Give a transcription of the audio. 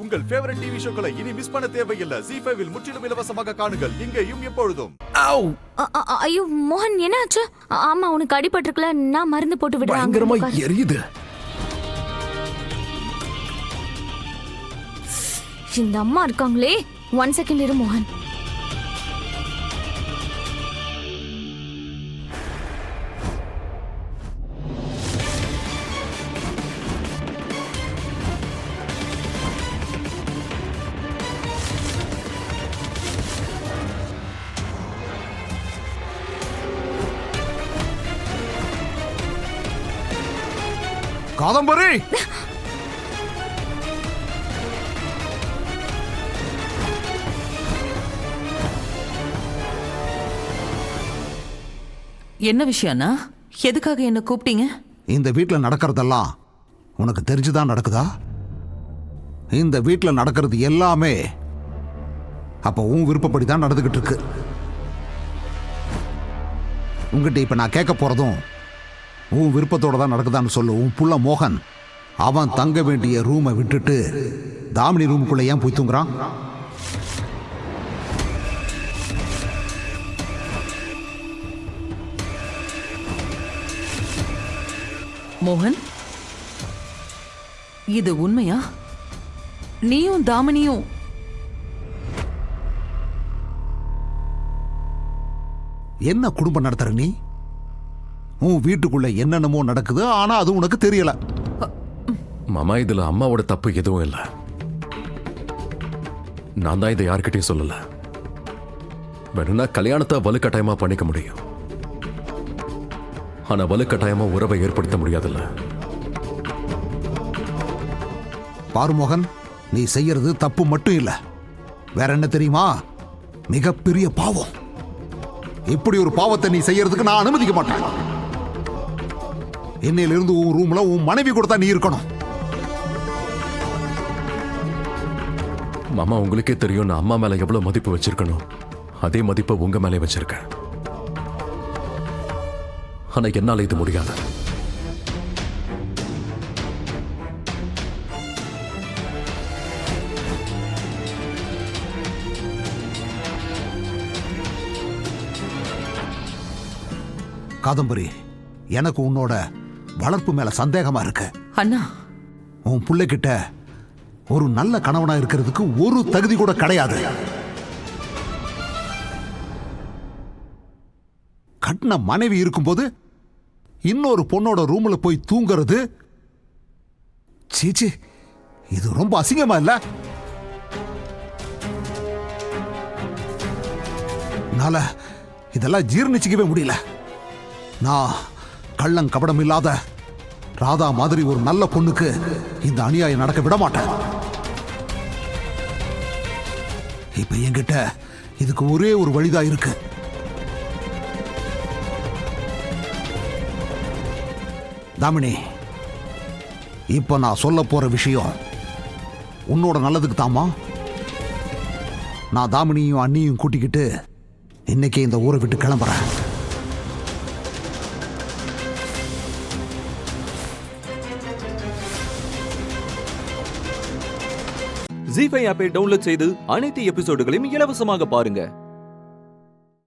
உங்கள் favourite TV ஷோக்களை இனி miss பண்ண தேவையில்லை. ZEE5 இல் முற்றிலும் இலவசமாக காணுங்கள், இங்கேயும் எப்பொழுதும். ஐயோ மோகன், என்ன ஆச்சு? ஆமா, உனக்கு அடிபட்டிருக்கல, நான் மருந்து போட்டு விடுறேன். பயங்கரமா எரியுது. இந்த அம்மா இருக்காங்களே, 1 செகண்ட் இரு மோகன். காதம்பரி, என்ன விஷயம்னா? எதுக்காக என்ன கூப்பிட்டீங்க? இந்த வீட்டில் நடக்கிறதெல்லாம் உனக்கு தெரிஞ்சுதான் நடக்குதா? இந்த வீட்டில் நடக்கிறது எல்லாமே அப்போ உன் விருப்பப்படி தான் நடந்துகிட்டு இருக்கு. உங்ககிட்ட இப்போ நான் கேட்க போறதும் உன் விருப்பத்தோட தான் நடக்குதான்னு சொல்லு. உன் புள்ள மோகன் அவன் தங்க வேண்டிய ரூமை விட்டுட்டு தாமினி ரூமுக்குள்ள ஏன் போய் தூங்குறான்? மோகன், இது உண்மையா? நீயும் தாமினியும் என்ன குடும்பம் நடத்துற நீ? உன் வீட்டுக்குள்ள என்னென்னமோ நடக்குது, ஆனா அது உனக்கு தெரியல. மாமா, இதுல அம்மாவோட தப்பு எதுவும் இல்லை. நான் தான் இதை யார்கிட்டயும் சொல்லல. வேணும்னா கல்யாணத்தை வலுக்கட்டாயமா பண்ணிக்க முடியும், ஆனா வலுக்கட்டாயமா உறவை ஏற்படுத்த முடியாதுல்ல. பாரு மோகன், நீ செய்யறது தப்பு மட்டும் இல்ல, வேற என்ன தெரியுமா? மிகப்பெரிய பாவம். இப்படி ஒரு பாவத்தை நீ செய்யறதுக்கு நான் அனுமதிக்க மாட்டேன். என்னையிலிருந்து உன் ரூம்ல உன் மனைவி கூட தான் நீ இருக்கணும். மாமா, உங்களுக்கே தெரியும் நான் அம்மா மேல எவ்வளவு மதிப்பு வச்சிருக்கணும். அதே மதிப்பை உங்க மேலே வச்சிருக்கேன். ஆனா என்னால இது முடியாது. காதம்பரி, எனக்கு உன்னோட வளர்ப்பு மேல சந்தேகமா இருக்கு. அண்ணா, உன் பிள்ளைகிட்ட ஒரு நல்ல கணவனா இருக்கிறதுக்கு ஒரு தகுதி கூட கிடையாது. கட்டின மனைவி இருக்கும்போது இன்னொரு பொண்ணோட ரூம்ல போய் தூங்குறது, சீச்சி, இது ரொம்ப அசிங்கமா இல்ல? என்னால இதெல்லாம் ஜீர்ணிச்சிக்கவே முடியல. நான் கள்ளம் கபடம் இல்லாத ராதா மாதிரி ஒரு நல்ல பொண்ணுக்கு இந்த அநியாயம் நடக்க விட மாட்டேன். இப்ப என்கிட்ட இதுக்கு ஒரே ஒரு வழிதான் இருக்கு. தாமினி, இப்ப நான் சொல்ல போற விஷயம் உன்னோட நல்லதுக்கு தாமா. நான் தாமினியும் அண்ணியும் கூட்டிக்கிட்டு இன்னைக்கு இந்த ஊரை விட்டு கிளம்புறேன். ZEE5 ஆப்பை டவுன்லோட் செய்து அனைத்து எபிசோடுகளையும் இலவசமாக பாருங்க.